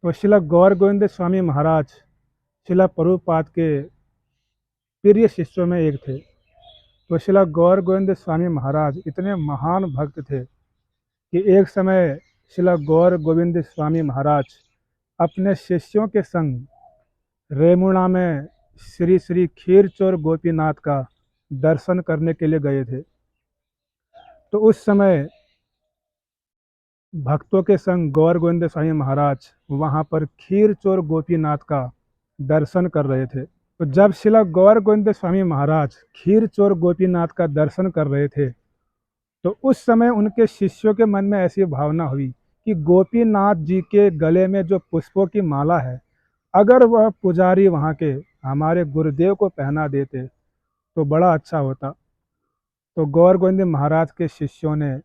तो शिला गौर गोविंद स्वामी महाराज शिला प्रभुपाद के प्रिय शिष्यों में एक थे। तो शिला गौर गोविंद स्वामी महाराज इतने महान भक्त थे कि एक समय शिला गौर गोविंद स्वामी महाराज अपने शिष्यों के संग रेमुणा में श्री श्री खीरचोर गोपीनाथ का दर्शन करने के लिए गए थे। तो उस समय भक्तों के संग गौर गोविंद स्वामी महाराज वहाँ पर खीरचोर गोपीनाथ का दर्शन कर रहे थे। तो जब शिला गौर गोविंद स्वामी महाराज खीरचोर गोपीनाथ का दर्शन कर रहे थे तो उस समय उनके शिष्यों के मन में ऐसी भावना हुई कि गोपीनाथ जी के गले में जो पुष्पों की माला है, अगर वह पुजारी वहाँ के हमारे गुरुदेव को पहना देते तो बड़ा अच्छा होता। तो गौर गोविंद महाराज के शिष्यों ने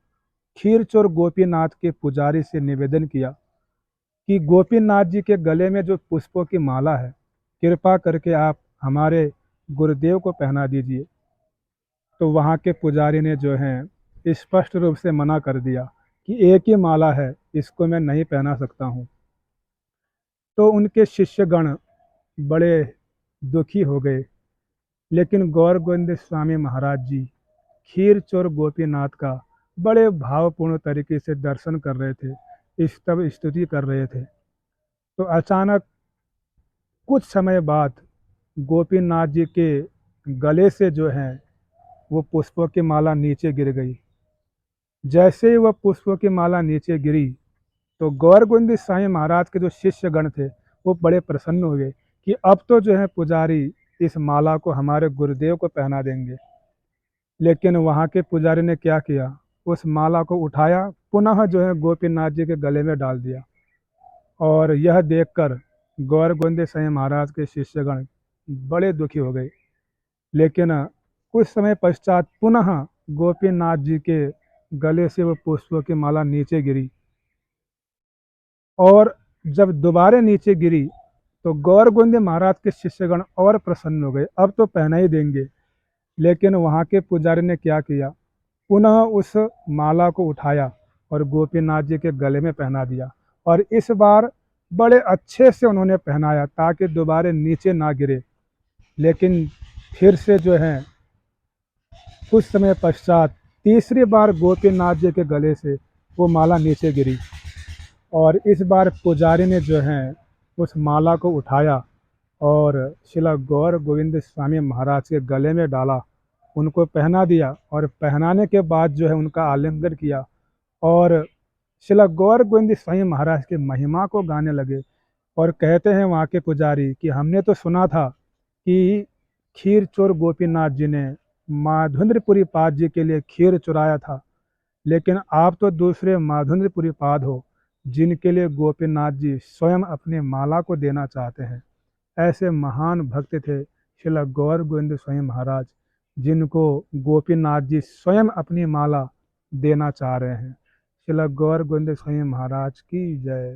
खीरचोर गोपीनाथ के पुजारी से निवेदन किया कि गोपीनाथ जी के गले में जो पुष्पों की माला है, कृपा करके आप हमारे गुरुदेव को पहना दीजिए। तो वहाँ के पुजारी ने जो है स्पष्ट रूप से मना कर दिया कि एक ही माला है, इसको मैं नहीं पहना सकता हूँ। तो उनके शिष्यगण बड़े दुखी हो गए, लेकिन गौर गोविंद स्वामी महाराज जी खीरचोर गोपीनाथ का बड़े भावपूर्ण तरीके से दर्शन कर रहे थे, स्तव स्तुति कर रहे थे। तो अचानक कुछ समय बाद गोपीनाथ जी के गले से जो है वो पुष्पों की माला नीचे गिर गई। जैसे ही वह पुष्पों की माला नीचे गिरी तो गौर गोविंद साईं महाराज के जो शिष्यगण थे वो बड़े प्रसन्न हुए कि अब तो जो है पुजारी इस माला को हमारे गुरुदेव को पहना देंगे। लेकिन वहाँ के पुजारी ने क्या किया, उस माला को उठाया, पुनः जो है गोपीनाथ जी के गले में डाल दिया। और यह देखकर गौर गोविंद साईं महाराज के शिष्यगण बड़े दुखी हो गए। लेकिन कुछ समय पश्चात पुनः गोपीनाथ जी के गले से वो पुष्पों की माला नीचे गिरी, और जब दोबारा नीचे गिरी तो गौर गोविंद महाराज के शिष्यगण और प्रसन्न हो गए, अब तो पहना ही देंगे। लेकिन वहाँ के पुजारी ने क्या किया, पुनः उस माला को उठाया और गोपीनाथ जी के गले में पहना दिया। और इस बार बड़े अच्छे से उन्होंने पहनाया ताकि दोबारा नीचे ना गिरे। लेकिन फिर से जो है कुछ समय पश्चात तीसरी बार गोपीनाथ जी के गले से वो माला नीचे गिरी, और इस बार पुजारी ने जो है उस माला को उठाया और शिला गौर गोविंद स्वामी महाराज के गले में डाला, उनको पहना दिया। और पहनाने के बाद जो है उनका आलिंगन किया और शिला गौर गोविंद स्वामी महाराज की महिमा को गाने लगे। और कहते हैं वहाँ के पुजारी कि हमने तो सुना था कि खीर चोर गोपीनाथ जी ने माधुंद्रपुरी पाद जी के लिए खीर चुराया था, लेकिन आप तो दूसरे माधुंद्रपुरी पाद हो जिनके लिए गोपीनाथ जी स्वयं अपनी माला को देना चाहते हैं। ऐसे महान भक्त थे श्रील गौर गोविंद स्वामी महाराज, जिनको गोपीनाथ जी स्वयं अपनी माला देना चाह रहे हैं। श्रील गौर गोविंद स्वामी महाराज की जय।